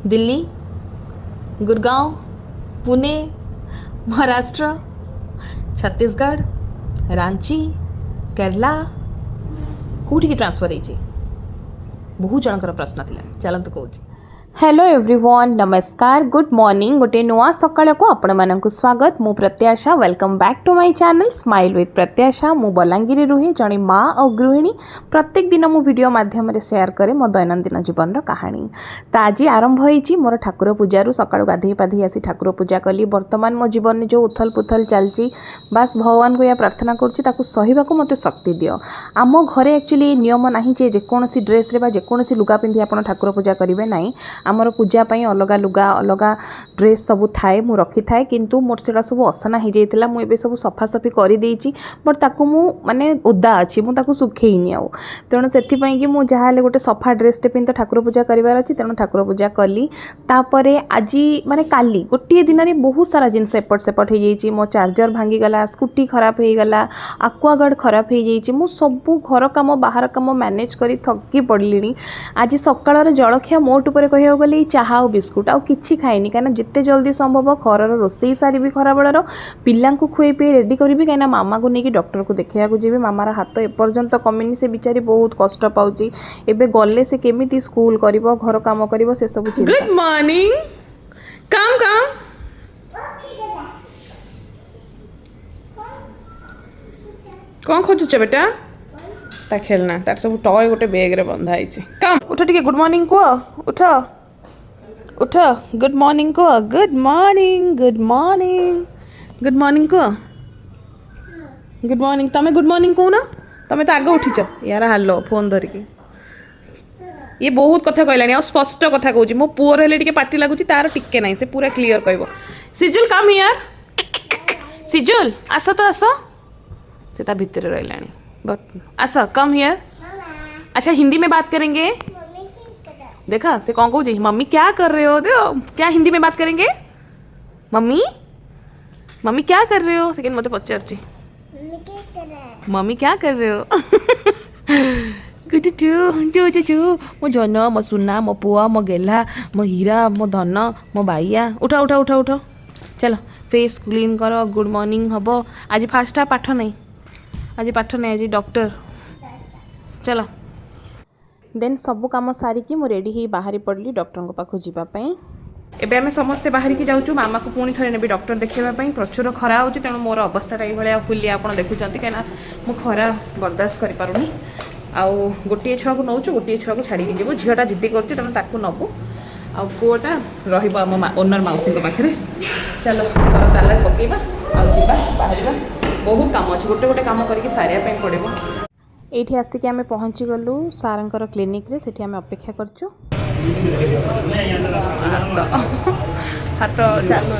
दिल्ली, गुड़गांव, पुणे, महाराष्ट्र, छत्तीसगढ़, रांची, केरला कौटी की ट्रांसफर होती बहुत जनकर प्रश्न था चलते कहूँ। हेलो एवरीवन, नमस्कार, गुड मॉर्निंग। गोटे नुआ सकाळ को आपण मानक स्वागत। मु Pratyasha, welcome back to my channel smile with Pratyasha. मु बलांगीर रुहे जड़े माँ और गृहिणी। प्रत्येक दिन मु वीडियो माध्यम शेयर करे मो दैनंदिन जीवन कहानी। तो आज आरंभ होईची मोर ठाकुर पूजारू। सकाळू गाधई पाधई आसी ठाकुर पूजा कली। वर्तमान मो जीवन में जो उथल पुथल चलची बस भगवान को या प्रार्थना करुच्ची ताकू सहिबाकू मते शक्ति दियो। आम घरे एक्चुअली नियम नाही जे जेकोसी ड्रेस रे बा जेकोसी लुगा पिंधि आपण ठाकुर पूजा करिवे नाही। आमर पूजा पाई अलग लुगा अलग ड्रेस सब थाए मु रखी थाए, किंतु मोर सेटा सब असना हो जाइतिला। मु एबे सब सफासफी कर देइची, बट ताकू मु माने ओदा अछि, मु ताकू सुखेइनी आउ। तेणु सेथि पई कि मु जहाले गोटे सफा ड्रेस टे पिंध ठाकुर पूजा करिवार अछि। तेणु ठाकुर पूजा कली। तापरे आजी माने काली गोटे दिन रे बहुत सारा जिनस एपट सेपट हो जाइची। मो चार्जर भांगी गला, स्कूटी खराब हो गला, एक्वागार्ड खराब हो जाइची। मु सब घर काम बाहर काम मैनेज करी थकी पड़लिनी। आज सकाळ जलखिया मोट उपर कहियो गली चाहा और बिस्कुट आउ किछि खाइनी, कहीं जिते जल्दी संभव घर रोसई सारी खराबेल पिला खुए पे रेडी करी कहीं मामा को लेकिन डॉक्टर को देखा जी। मामार हाथ एपर्यंत कमिनी, से बिचारी बहुत कष्ट पाउची। एबे गले से केमिति स्कूल करिवो, घर काम करिवो, से सब चिंता। गुड मॉर्निंग, काम काम कौन खोजुच बेटा? ता खेलना तार सब टॉय गोटे बैग रे बंधा है। काम उठ टिके, गुड मॉर्निंग को उठ उठ, गुड मॉर्निंग को, good morning, good morning, good morning को, गुड मॉर्निंग। तमें गुड मॉर्निंग कहू ना, तमें तो आगे उठीच यार। हालो फोन धरिकी ये बहुत कथा कहलानी आ स्पष्ट कथा कहूँ। मो पुअर हेले टिके पार्टी लगुच, तार टिके नहीं, से पूरा क्लियर कहबो। सिजुल कम हियर, सिजुल आस तो आस, से ता भीतर रहलानी, बट आस कम हियर। अच्छा हिंदी में बात करेंगे। देखा से कौन कहूँ, मम्मी क्या कर रहे हो? देखो क्या हिंदी में बात करेंगे। मम्मी मम्मी क्या कर रहे हो? सेकेंड मत पचार मम्मी क्या कर रहे हो? मो जन, मो सुना, मो पुआ, मो गेला, मो हीरा, मो धन, मो बाइया। उठा उठा उठा उठ, चलो फेस क्लीन करो, गुड मॉर्निंग हम। आज फास्ट पाठ नहीं, आज पाठ नहीं, आज डॉक्टर। चलो देन सब कम सारिकी मु रेडी ही बाहरी पड़ली डॉक्टर को पाखु जीवाई। एबे आमे समस्ते बाहरिकी जाऊँ। मामा को पुणी थे नेबी डॉक्टर देखापी। प्रचुर खरा हो, तेणु मोर अवस्था ये फुलिया आप देखुं कहीं मु खरा बर्दाश्त करें। आउ गोटे छुआ को नौ, गोटे छुआ को छाड़ी जीव। झीटा जिद्दी कर नबू, आ पुआटा रम ओनर मौसी पाखे। चलो घर ताला पकेबा बाहर। बहुत काम अच्छे, गोटे गोटे कम करके सारे पड़ो। ये आसिक आम पहुँची गलु सारंकर क्लिनिक रे। सेठी आम अपेक्षा करचु। हाथ चलो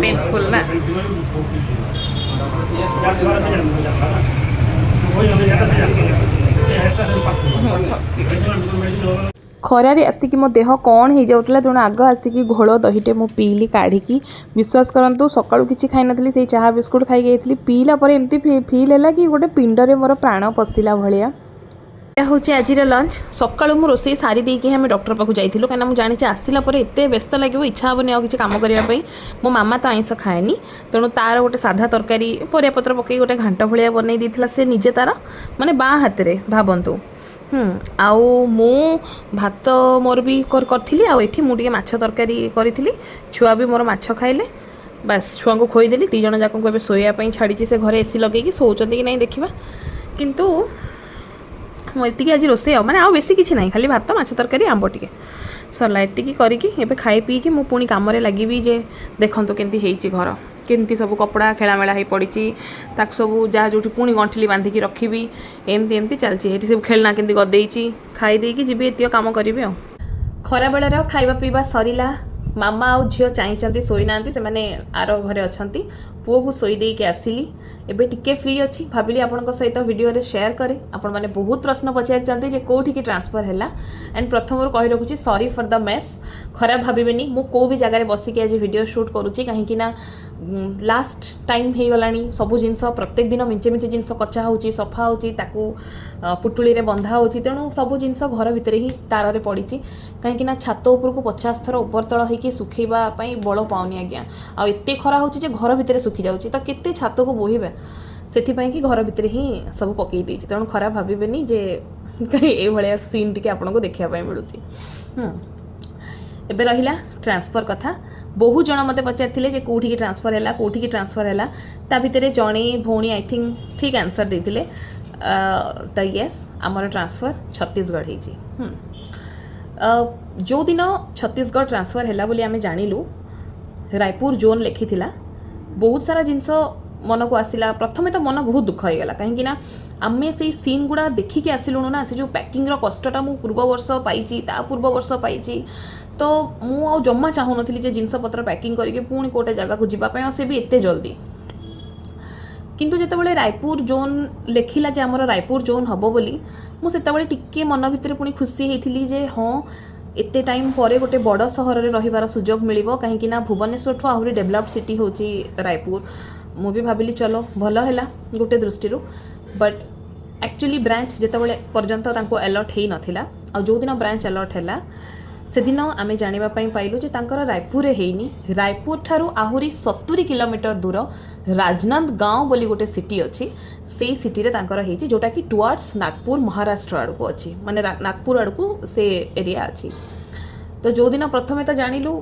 पेनफुल ना। खरारे आसिक मो देह कौन हो जाऊला, तेणु आग आसिक घोल दहीटे मु पीली काढ़ी। विश्वास करंतु सकाळू किछि खाई नथली, से चाहा बिस्कुट खाई गई। पीला पर एमती फील है कि गोटे पिंडरे मोर प्राण पशिला भाया। यह हूँ आज लंच। सकाळू मु रोसई सारी देकी आम डॉक्टर पाखु जाइलु, कहीं मुझे जानी आसला एत व्यस्त लगे इच्छा हेनी किसी कम करने। मो मामा तो आइंस खाएनी, तेणु तार गोटे साधा तरकारी परियापत्र पकई गोटे घाट भाया बनई देथिला से निजे तार माने बाँ हाथ में भावतु। आउ मु भात मोर भी करी आठी मुझे माछ तरकारी करी। छुआ भी मोर माछ खाइले, बस छुआ को खोईदेली। दी जन जाक ए शोवाई छाड़ी से घरे एसी लगे शोचती कि नहीं देखा। किंतु मुझे आज रोसे माने आउ बेसी किसी ना, खाली भात माछ तरकारी आंब टे सरला। एतिकी करके एबे खाई पीकी मु पुणी काम लगी जे देखंतु केंती हेइची घर, केंती सब कपड़ा खेलामेला हो पड़ी, ताक सब जहाँ जो पुणी गंठली बांधिकी रखी। एमती एमती चलती ये सब खेलना केंती गदेची खाई देकी जी एत कम करी। खरा बेलार खाइबा पीवा सरिला। मामा आउ झील चाहती शोना से आर घरे अच्छा। पुओ को शोई देके आसिली एबे टिके फ्री अच्छी भाविली आपन सहित वीडियो शेयर करे आपण मैंने बहुत प्रश्न पचारि जे कोठी की ट्रांसफर है एंड प्रथम कही रखुची सॉरी फॉर द मेस खराब भाविबेनी मु को भी जगह बसिक आज वीडियो शूट करुच्ची कहीं लास्ट टाइम हो गलानी सबू जिनस प्रत्येक दिन मिंचे मिंचे जिनस कचा हो सफा हो पुटुली रे बंधा हो तेणु सबू जिनस घर भितर ही तार पड़ी कहीं छात उपरको 50 थर उपर तल होकर सुखेवाई बल पाऊनी आज्ञा आत खरा हो घर भितर सुखी जाऊँगी तो केते छात को बोहिबे से कि घर भितर ही सब पकई देती तेणु खराब भाविबेनी जे ये भाया सीन टी आपको देखापी मिलूँ। एबे रहिला ट्रांसफर कथा बहुत जन मते पचारि जे कोठी की ट्रांसफर है कोठी की ट्रांसफर है ता भितर जणे भौणी आई थिंक ठीक आंसर देते तो यस आमर ट्रांसफर छत्तीसगढ़ हो जो दिन छत्तीसगढ़ ट्रांसफर है बोली आमे जानिलु रायपुर जोन लिखी बहुत सारा जिनस मन को आसला प्रथमे तो मन बहुत दुख हो गला कहीं आमे से सीन गुड़ा देखिक आसिलुणु ना से जो पैकिंग कष्टा मु पूर्व वर्ष पाई ता पूर्व वर्ष पाई तो मु जमा चाहू नी जिनस पत्र पैकिंग करके पुणी कोटे जगह को जीवाई से भी एते जल्दी किंतु जितेबाला रायपुर जोन लिखिला जे आमर रायपुर जोन हम बोली मुझे टिके मन भितर पुणी खुशी होती जे हाँ एते टाइम पर गोटे बड़ सहर में रहिबार सुजोग मिलिबो कहीं भुवनेश्वर ठू आहरी डेभलप्ड सिटी होची रायपुर मु भी भाविली चलो भल है गोटे दृष्टि बट एक्चुअली ब्रांच जितेबाला पर्यंत अलर्ट हो नाला आ जो दिन ब्रांच अलर्ट है से दिन आमे जानापी पाइलु जे तांकर रायपुर हेनी रायपुर ठारू आहरी 70 किलोमीटर दूर राजनांदगांव बोली गोटे सिटी अच्छी से सिटी रे तांकर हेची जोटा कि टुवर्ड्स नागपुर महाराष्ट्र आड़ को अच्छी माने नागपुर आड़ को से एरिया अच्छी तो जो दिन प्रथमे तो जानिलु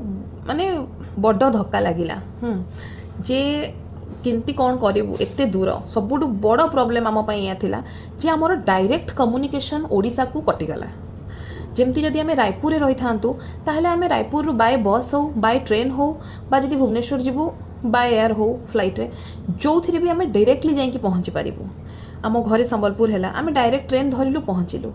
माने बड़ धक्का लगिला जे किंती कौन करूँ एते दूर सबुठ बड़ प्रोब्लेम आम या थिला जे आमर डायरेक्ट कम्युनिकेशन ओडिशा को कटिगला जमती जदि आम रायपुर रही था ताहले आम रायपुर बाय बस हो बाय ट्रेन हो बा जदि भुवनेश्वर जीवु बाय एयर हो फ्लाइट रे जो थी भी आम डायरेक्टली जाइए पहुँची पारिबु आम घरे संबलपुर है आम डायरेक्ट ट्रेन धरिलु पहुँचलु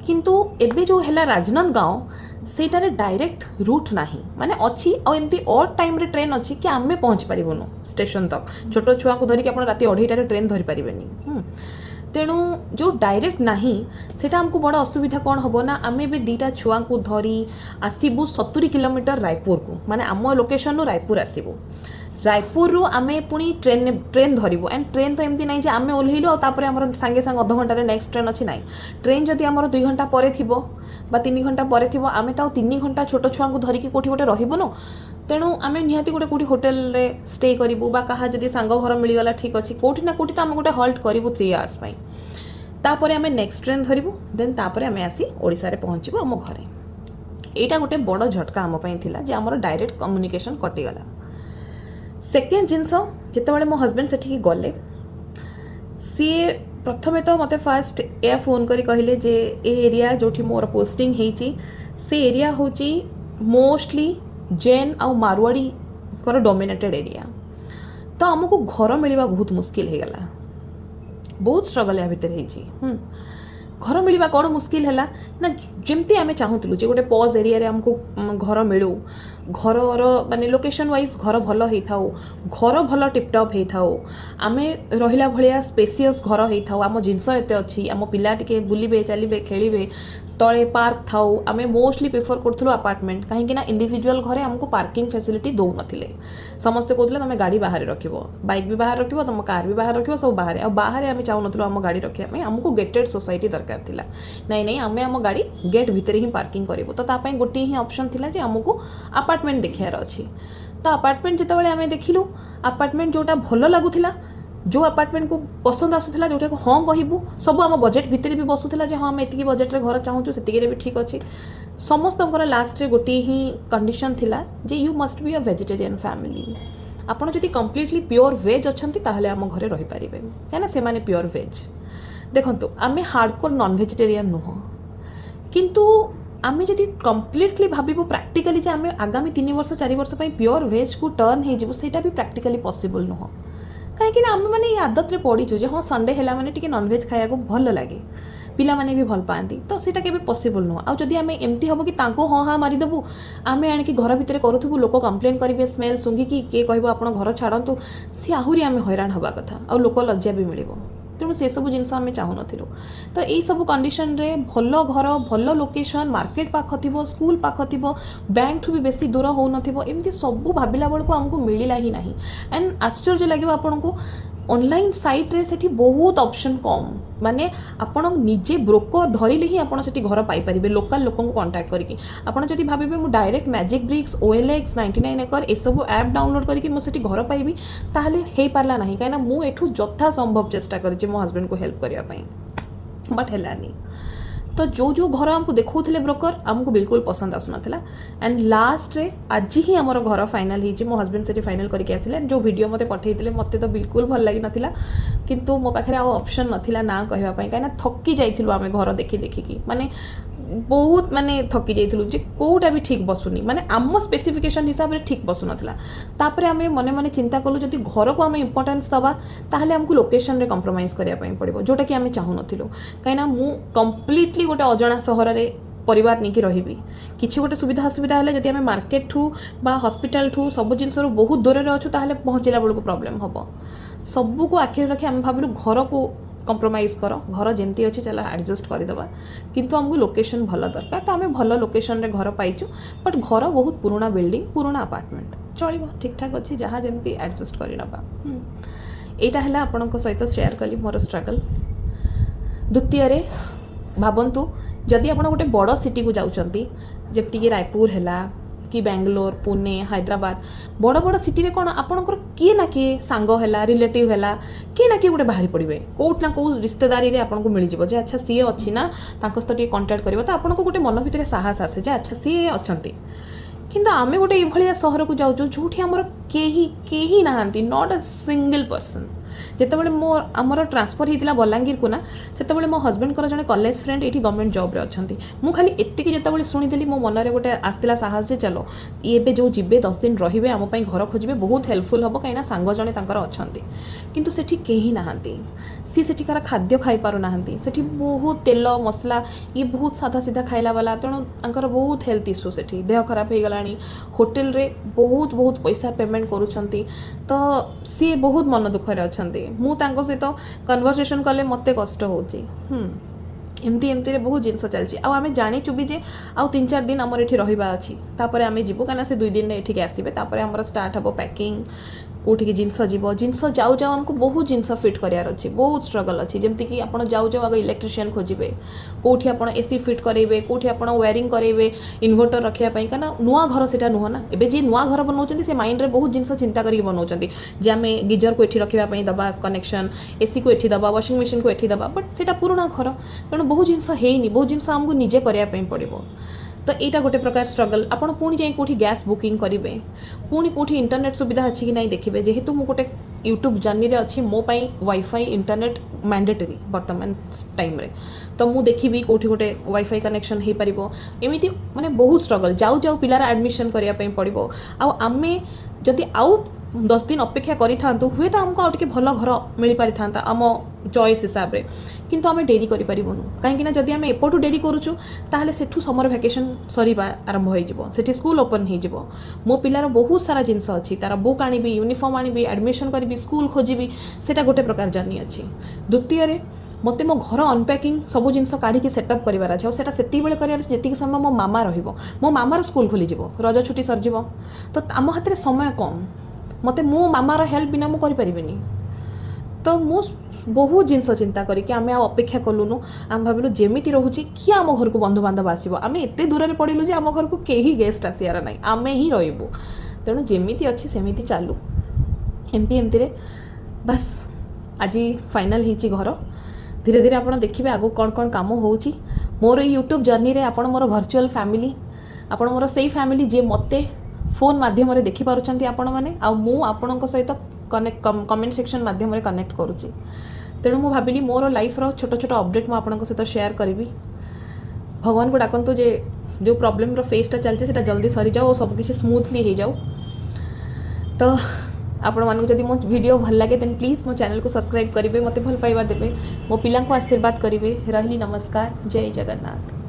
किंतु एबे जो है राजनांदगांव सेटारे डायरेक्ट रूट नाही माने अच्छी और एमती ऑड टाइम रे ट्रेन अच्छी कि आमे पहुँच पारिबुनु स्टेशन तक छोट छुआ को धरिक आप राति 2:30 ट्रेन धरी पारिबेनी तेणु जो डायरेक्ट नाही सेटा हमको बड़ा असुविधा कौन हम ना आम भी 2टा छुआ को धरी आसबू 70 किलोमीटर रायपुर को माने आम लोकेशन रायपुर आसबू रायपुर रू आमे पुणी ट्रेन धरबू एंड ट्रेन तो एमती नहीं आम ओह्लैलु और आम सांगे सांगे अध घंटे नेक्स्ट ट्रेन अच्छी ना ट्रेन जदि आम 2 घंटा पर थी 3 घंटा पर थी आम तो 3 घंटा छोट छुआ को धरिकी कौटी गोटे रहीबुनु तेणु आम निहाती गोटे कौटी होटेल रे स्टे करूँ क्या जदि सांग घर मिलगला ठीक अच्छे कौटी ना कौटी तो आम गोटे हल्ट करूँ 3 आवर्स तापर आम नेक्स्ट ट्रेन धरबू देन तापर आम आसी ओडिशा रे पहुँचबू आम घरे यहाँ गोटे बड़ झटका आम थिला जे आमर डायरेक्ट कम्युनिकेशन कटिगला सेकेंड जिनस जितेबाला मो हजबैंड से गले सी प्रथमे तो मते फास्ट ए फोन करी कहले जे ए एरिया जोठी मोर पोस्टिंग होती से एरिया होची मोस्टली जैन आउ मारवाड़ी कर डोमिनेटेड एरिया तो आमको घर मिलवा बहुत मुश्किल हो गला बहुत स्ट्रगल या भितर होती घर मिलवा कौन मुश्किल है ना जमती आम चाहूलु जे गोटे पॉज एरिया रे हमको घर मिलू घर माने लोकेशन वाइज घर भल होता घर भल टिपटप होता आम रहा भाया स्पेसियस घर होता आम जिनस एत अच्छी आम पिला टिके बुलिबे चलिबे खेलिबे तले पार्क थाउ आम मोस्टली प्रिफर करूँ अपार्टमेंट कहीं इंडिविजुअल घरे हमको पार्किंग फैसिलिटी दौ नथिले समस्ते कहते तुम गाड़ी बाहर रख बाइक भी बाहर रख तुम कार भी बाहर रख सब बाहर बाहर आम चाहूँ आम गाड़ी रखा आमको गेटेड सोसाइटी दरकार थिला नहीं आम आम गाड़ी गेट भितर ही पार्किंग करूँ तो तापाई गोटे ही ऑप्शन थिला जे आमको अपार्टमेंट देखार अच्छी तो अपार्टमेंट जितेबाला आम देखिलु अपार्टमेंट जोटा भल लगुला जो अपार्टमेंट को पसंद आसूला जोटा को हाँ कहबू सब आम बजेट भितर भी बसुला हाँ आम एति बजेट रे घर चाहूँ से भी ठीक अच्छे समस्त लास्ट रे गोटे ही कंडीशन थिला जे you must be a vegetarian family आपड़ जदि कम्प्लीटली प्योर वेज अच्छा ताहले आम घरे रही पारे कहीं से माने प्योर वेज देखो आम हार्डकोर नॉन वेजिटेरियन नुह किंतु आम जदि कम्प्लीटली भावु प्राक्टिकली आम आगामी 3 वर्ष 4 वर्ष प्योर वेज को टर्न हो सेटा भी प्राक्टिकली पॉसिबल नुह कहीं आम मैंने आदत रे पड़ीचु जे हाँ संडे है मैंने टी नॉनवेज खाया भल लगे ପିଲାମାନେ ବି ଭଲ ପାଆନ୍ତି ତ ସେଇଟା କେବେ ପସିବଲ୍ ନୁହଁ। ଆଉ ଯଦି ଆମେ ଏମିତି ହେବ କି ତାଙ୍କୁ ହଁ ହଁ ମାରିଦେବୁ, ଆମେ ଆଣିକି ଘର ଭିତରେ କରୁଥିବୁ, ଲୋକ କମ୍ପ୍ଲେନ୍ କରିବେ ସ୍ମେଲ୍ ଶୁଙ୍ଘିକି, କିଏ କହିବ ଆପଣ ଘର ଛାଡ଼ନ୍ତୁ, ସିଏ ଆହୁରି ଆମେ ହଇରାଣ ହେବା କଥା, ଆଉ ଲୋକ ଲଜ୍ଜା ବି ମିଳିବ। ତେଣୁ ସେସବୁ ଜିନିଷ ଆମେ ଚାହୁଁନଥିଲୁ। ତ ଏଇସବୁ କଣ୍ଡିସନରେ ଭଲ ଘର, ଭଲ ଲୋକେସନ୍, ମାର୍କେଟ୍ ପାଖ ଥିବ, ସ୍କୁଲ୍ ପାଖ ଥିବ, ବ୍ୟାଙ୍କଠୁ ବି ବେଶୀ ଦୂର ହେଉନଥିବ, ଏମିତି ସବୁ ଭାବିଲା ବେଳକୁ ଆମକୁ ମିଳିଲା ହିଁ ନାହିଁ। ଆଣ୍ଡ ଆଶ୍ଚର୍ଯ୍ୟ ଲାଗିବ ଆପଣଙ୍କୁ, ଅନଲାଇନ୍ ସାଇଟ୍ରେ ସେଠି ବହୁତ ଅପସନ୍ କମ୍, ମାନେ ଆପଣ ନିଜେ ବ୍ରୋକର ଧରିଲେ ହିଁ ଆପଣ ସେଠି ଘର ପାଇପାରିବେ ଲୋକାଲ୍ ଲୋକଙ୍କୁ କଣ୍ଟାକ୍ଟ କରିକି। ଆପଣ ଯଦି ଭାବିବେ ମୁଁ direct magic BRICS, OLX, 99 acre ଏସବୁ ଆପ୍ ଡାଉନଲୋଡ଼ କରିକି ମୁଁ ସେଠି ଘର ପାଇବି, ତାହେଲେ ହେଇପାରିଲା ନାହିଁ। କାହିଁକିନା ମୁଁ ଏଠୁ ଯଥା ସମ୍ଭବ ଚେଷ୍ଟା କରିଛି ମୋ ହଜବେଣ୍ଡକୁ ହେଲ୍ପ କରିବା ପାଇଁ, ବଟ୍ ହେଲାନି। ତ ଯେଉଁ ଘର ଆମକୁ ଦେଖାଉଥିଲେ ବ୍ରୋକର, ଆମକୁ ବିଲକୁଲ ପସନ୍ଦ ଆସୁନଥିଲା। ଆଣ୍ଡ ଲାଷ୍ଟରେ ଆଜି ହିଁ ଆମର ଘର ଫାଇନାଲ୍ ହେଇଛି। ମୋ ହଜବେଣ୍ଡ ସେଠି ଫାଇନାଲ୍ କରିକି ଆସିଲେ। ଯେଉଁ ଭିଡ଼ିଓ ମୋତେ ପଠାଇଥିଲେ ମୋତେ ତ ବିଲକୁଲ ଭଲ ଲାଗିନଥିଲା, କିନ୍ତୁ ମୋ ପାଖରେ ଆଉ ଅପସନ୍ ନଥିଲା ନା କହିବା ପାଇଁ, କାହିଁକିନା ଥକି ଯାଇଥିଲୁ ଆମେ ଘର ଦେଖିକି, ମାନେ ବହୁତ ମାନେ ଥକି ଯାଇଥିଲୁ ଯେ କେଉଁଟା ବି ଠିକ୍ ବସୁନି, ମାନେ ଆମ ସ୍ପେସିଫିକେସନ୍ ହିସାବରେ ଠିକ୍ ବସୁନଥିଲା। ତାପରେ ଆମେ ମନେ ମନେ ଚିନ୍ତା କଲୁ ଯଦି ଘରକୁ ଆମେ ଇମ୍ପୋର୍ଟାନ୍ସ ଦେବା ତାହେଲେ ଆମକୁ ଲୋକେସନ୍ରେ କମ୍ପ୍ରମାଇଜ୍ କରିବା ପାଇଁ ପଡ଼ିବ, ଯେଉଁଟାକି ଆମେ ଚାହୁଁନଥିଲୁ। କାହିଁକିନା ମୁଁ କମ୍ପ୍ଲିଟଲି ଗୋଟେ ଅଜଣା ସହରରେ ପରିବାର ନେଇକି ରହିବି, କିଛି ଗୋଟେ ସୁବିଧା ଅସୁବିଧା ହେଲେ ଯଦି ଆମେ ମାର୍କେଟଠୁ ବା ହସ୍ପିଟାଲଠୁ ସବୁ ଜିନିଷରୁ ବହୁତ ଦୂରରେ ଅଛୁ ତାହେଲେ ପହଞ୍ଚିଲା ବେଳକୁ ପ୍ରୋବ୍ଲେମ୍ ହେବ। ସବୁକୁ ଆଖିରେ ରଖି ଆମେ ଭାବିଲୁ ଘରକୁ କମ୍ପ୍ରମାଇଜ୍ କର, ଘର ଯେମିତି ଅଛି ଚାଲ ଆଡ଼ଜଷ୍ଟ କରିଦେବା, କିନ୍ତୁ ଆମକୁ ଲୋକେସନ୍ ଭଲ ଦରକାର। ତ ଆମେ ଭଲ ଲୋକେସନ୍ରେ ଘର ପାଇଛୁ, ବଟ୍ ଘର ବହୁତ ପୁରୁଣା ବିଲ୍ଡିଂ, ପୁରୁଣା ଆପାର୍ଟମେଣ୍ଟ, ଚଳିବ, ଠିକ୍ଠାକ୍ ଅଛି, ଯାହା ଯେମିତି ଆଡ଼ଜଷ୍ଟ କରିନେବା। ଏଇଟା ହେଲା ଆପଣଙ୍କ ସହିତ ସେୟାର କଲି ମୋର ଷ୍ଟ୍ରଗଲ୍। ଦ୍ୱିତୀୟରେ ଭାବନ୍ତୁ ଯଦି ଆପଣ ଗୋଟେ ବଡ଼ ସିଟିକୁ ଯାଉଛନ୍ତି, ଯେମିତିକି ରାୟପୁର ହେଲା କି ବାଙ୍ଗାଲୋର, ପୁନେ, ହାଇଦ୍ରାବାଦ, ବଡ଼ ବଡ଼ ସିଟିରେ କ'ଣ ଆପଣଙ୍କର କିଏ ନା କିଏ ସାଙ୍ଗ ହେଲା, ରିଲେଟିଭ୍ ହେଲା, କିଏ ନା କିଏ ଗୋଟେ ବାହାରି ପଡ଼ିବେ, କେଉଁଠି ନା କେଉଁ ରିଶ୍ତେଦାରୀରେ ଆପଣଙ୍କୁ ମିଳିଯିବ ଯେ ଆଚ୍ଛା ସିଏ ଅଛି ନା, ତାଙ୍କ ସହିତ ଟିକେ କଣ୍ଟାକ୍ଟ କରିବ, ତ ଆପଣଙ୍କୁ ଗୋଟେ ମନ ଭିତରେ ସାହସ ଆସେ ଯେ ଆଚ୍ଛା ସିଏ ଅଛନ୍ତି। କିନ୍ତୁ ଆମେ ଗୋଟେ ଏଭଳିଆ ସହରକୁ ଯାଉଛୁ ଯେଉଁଠି ଆମର କେହି ନାହାନ୍ତି, ନଟ୍ ଅ ସିଙ୍ଗଲ୍ ପର୍ସନ୍। ଯେତେବେଳେ ଆମର ଟ୍ରାନ୍ସଫର୍ ହେଇଥିଲା ବଲାଙ୍ଗୀରକୁ ନା, ସେତେବେଳେ ମୋ ହଜବେଣ୍ଡଙ୍କର ଜଣେ କଲେଜ ଫ୍ରେଣ୍ଡ ଏଇଠି ଗଭର୍ଣ୍ଣମେଣ୍ଟ ଜବ୍ରେ ଅଛନ୍ତି। ମୁଁ ଖାଲି ଏତିକି ଯେତେବେଳେ ଶୁଣିଥିଲି ମୋ ମନରେ ଗୋଟେ ଆସିଥିଲା ସାହସ ଯେ ଚାଲ ଏବେ ଯେଉଁ ଯିବେ 10 ଦିନ ରହିବେ, ଆମ ପାଇଁ ଘର ଖୋଜିବେ, ବହୁତ ହେଲ୍ପଫୁଲ୍ ହେବ, କାହିଁକିନା ସାଙ୍ଗ ଜଣେ ତାଙ୍କର ଅଛନ୍ତି। କିନ୍ତୁ ସେଠି କେହି ନାହାନ୍ତି, ସିଏ ସେଠିକାର ଖାଦ୍ୟ ଖାଇପାରୁନାହାନ୍ତି, ସେଠି ବହୁତ ତେଲ ମସଲା, ଇଏ ବହୁତ ସାଧା ସିଧା ଖାଇଲା ବାଲା, ତେଣୁ ତାଙ୍କର ବହୁତ ହେଲ୍ଥ ଇସ୍ୟୁ, ସେଠି ଦେହ ଖରାପ ହେଇଗଲାଣି, ହୋଟେଲରେ ବହୁତ ପଇସା ପେମେଣ୍ଟ କରୁଛନ୍ତି, ତ ସିଏ ବହୁତ ମନ ଦୁଃଖରେ ଅଛନ୍ତି। ମୁଁ ତାଙ୍କ ସହିତ କନଭରସେସନ୍ କଲେ ମୋତେ କଷ୍ଟ ହେଉଛି। ଏମିତିରେ ବହୁତ ଜିନିଷ ଚାଲିଛି। ଆଉ ଆମେ ଜାଣିଛୁ ବି ଯେ ଆଉ 3-4 ଦିନ ଆମର ଏଠି ରହିବା ଅଛି, ତାପରେ ଆମେ ଯିବୁ, କାହିଁକିନା ସେ 2 ଦିନରେ ଏଠିକି ଆସିବେ, ତାପରେ ଆମର ଷ୍ଟାର୍ଟ ହେବ ପ୍ୟାକିଂ, କେଉଁଠିକି ଜିନିଷ ଯିବ, ଜିନିଷ ଯାଉ ଆମକୁ ବହୁତ ଜିନିଷ ଫିଟ୍ କରିବାର ଅଛି, ବହୁତ ଷ୍ଟ୍ରଗଲ୍ ଅଛି। ଯେମିତିକି ଆପଣ ଯାଉ ଆଗ ଇଲେକ୍ଟ୍ରିସିଆନ୍ ଖୋଜିବେ, କେଉଁଠି ଆପଣ AC ଫିଟ୍ କରାଇବେ, କେଉଁଠି ଆପଣ ୱାରିଂ କରାଇବେ, ଇନଭର୍ଟର ରଖିବା ପାଇଁ, କାହିଁକିନା ନୂଆ ଘର ସେଇଟା ନୁହଁ ନା। ଏବେ ଯିଏ ନୂଆ ଘର ବନାଉଛନ୍ତି ସେ ମାଇଣ୍ଡରେ ବହୁତ ଜିନିଷ ଚିନ୍ତା କରିକି ବନାଉଛନ୍ତି ଯେ ଆମେ ଗିଜରକୁ ଏଠି ରଖିବା ପାଇଁ ଦେବା କନେକ୍ସନ୍, ACକୁ ଏଠି ଦେବା, ୱାସିଂ ମେସିନ୍କୁ ଏଠି ଦେବା, ବଟ୍ ସେଇଟା ପୁରୁଣା ଘର, ତେଣୁ ବହୁତ ଜିନିଷ ହେଇନି, ବହୁତ ଜିନିଷ ଆମକୁ ନିଜେ କରିବା ପାଇଁ ପଡ଼ିବ। ତ ଏଇଟା ଗୋଟେ ପ୍ରକାର ଷ୍ଟ୍ରଗଲ୍। ଆପଣ ପୁଣି ଯାଇ କେଉଁଠି ଗ୍ୟାସ୍ ବୁକିଂ କରିବେ, ପୁଣି କେଉଁଠି ଇଣ୍ଟରନେଟ୍ ସୁବିଧା ଅଛି କି ନାହିଁ ଦେଖିବେ। ଯେହେତୁ ମୁଁ ଗୋଟେ ୟୁଟ୍ୟୁବ୍ ଜର୍ଣ୍ଣିରେ ଅଛି, ମୋ ପାଇଁ ୱାଇଫାଇ ଇଣ୍ଟରନେଟ୍ ମ୍ୟାଣ୍ଡେଟରୀ ବର୍ତ୍ତମାନ ଟାଇମ୍ରେ, ତ ମୁଁ ଦେଖିବି କେଉଁଠି ଗୋଟେ ୱାଇଫାଇ କନେକ୍ସନ୍ ହେଇପାରିବ। ଏମିତି ମାନେ ବହୁତ ଷ୍ଟ୍ରଗଲ୍। ଯାଉ ପିଲାର ଆଡ଼ମିସନ୍ କରିବା ପାଇଁ ପଡ଼ିବ। ଆଉ ଆମେ ଯଦି ଆଉ 10 ଦିନ ଅପେକ୍ଷା କରିଥାନ୍ତୁ, ହୁଏତ ଆମକୁ ଆଉ ଟିକେ ଭଲ ଘର ମିଳିପାରିଥାନ୍ତା ଆମ ଚଏସ୍ ହିସାବରେ, କିନ୍ତୁ ଆମେ ଡେରି କରିପାରିବୁନୁ। କାହିଁକିନା ଯଦି ଆମେ ଏପଟୁ ଡେରି କରୁଛୁ ତାହେଲେ ସେଠୁ ସମର ଭ୍ୟାକେସନ୍ ସରିବା ଆରମ୍ଭ ହୋଇଯିବ, ସେଠି ସ୍କୁଲ୍ ଓପନ୍ ହେଇଯିବ। ମୋ ପିଲାର ବହୁତ ସାରା ଜିନିଷ ଅଛି, ତାର ବୁକ୍ ଆଣିବି, ୟୁନିଫର୍ମ ଆଣିବି, ଆଡ଼ମିସନ୍ କରିବି, ସ୍କୁଲ୍ ଖୋଜିବି, ସେଇଟା ଗୋଟେ ପ୍ରକାର ଜର୍ଣ୍ଣି ଅଛି। ଦ୍ୱିତୀୟରେ ମୋତେ ମୋ ଘର ଅନପ୍ୟାକିଂ ସବୁ ଜିନିଷ କାଢ଼ିକି ସେଟଅପ୍ କରିବାର ଅଛି, ଆଉ ସେଇଟା ସେତିକିବେଳେ କରିବାର ଅଛି ଯେତିକି ସମୟ ମୋ ମାମା ରହିବ। ମୋ ମାମାର ସ୍କୁଲ୍ ଖୋଲିଯିବ, ରଜ ଛୁଟି ସରିଯିବ, ତ ଆମ ହାତରେ ସମୟ କମ୍। ମୋତେ ମୋ ମାମାର ହେଲ୍ପ ବିନା ମୁଁ କରିପାରିବିନି। ତ ମୁଁ ବହୁତ ଜିନିଷ ଚିନ୍ତା କରିକି ଆମେ ଆଉ ଅପେକ୍ଷା କଲୁନୁ। ଆମେ ଭାବିଲୁ ଯେମିତି ରହୁଛି କିଏ ଆମ ଘରକୁ ବନ୍ଧୁବାନ୍ଧବ ଆସିବ, ଆମେ ଏତେ ଦୂରରେ ପଡ଼ିଲୁ ଯେ ଆମ ଘରକୁ କେହି ଗେଷ୍ଟ ଆସିବାର ନାହିଁ, ଆମେ ହିଁ ରହିବୁ, ତେଣୁ ଯେମିତି ଅଛି ସେମିତି ଚାଲୁ। ଏମିତିରେ ବାସ୍ ଆଜି ଫାଇନାଲ୍ ହେଇଛି ଘର। ଧୀରେ ଧୀରେ ଆପଣ ଦେଖିବେ ଆଗକୁ କ'ଣ କାମ ହେଉଛି। ମୋର ଏଇ ୟୁଟ୍ୟୁବ୍ ଜର୍ଣ୍ଣିରେ ଆପଣ ମୋର ଭର୍ଚୁଆଲ୍ ଫ୍ୟାମିଲି, ଆପଣ ମୋର ସେଇ ଫ୍ୟାମିଲି ଯିଏ ମୋତେ ଫୋନ୍ ମାଧ୍ୟମରେ ଦେଖିପାରୁଛନ୍ତି ଆପଣମାନେ, ଆଉ ମୁଁ ଆପଣଙ୍କ ସହିତ କମେଣ୍ଟ ସେକ୍ସନ୍ ମାଧ୍ୟମରେ କନେକ୍ଟ କରୁଛି। ତେଣୁ ମୁଁ ଭାବିଲି ମୋର ଲାଇଫ୍ର ଛୋଟ ଅପଡ଼େଟ୍ ମୁଁ ଆପଣଙ୍କ ସହିତ ସେୟାର କରିବି। ଭଗବାନଙ୍କୁ ଡାକନ୍ତୁ ଯେ ଯେଉଁ ପ୍ରୋବ୍ଲେମ୍ର ଫେସ୍ଟା ଚାଲିଛି ସେଇଟା ଜଲ୍ଦି ସରିଯାଉ ଓ ସବୁକିଛି ସ୍ମୁଥଲି ହେଇଯାଉ। ତ आपण मानक जदि मो वीडियो भल लगे देन प्लीज मो चैनल को सब्सक्राइब करेंगे, मत भल पाइबा देवे, मो पिला को आशीर्वाद करेंगे। रही नमस्कार, जय जगन्नाथ।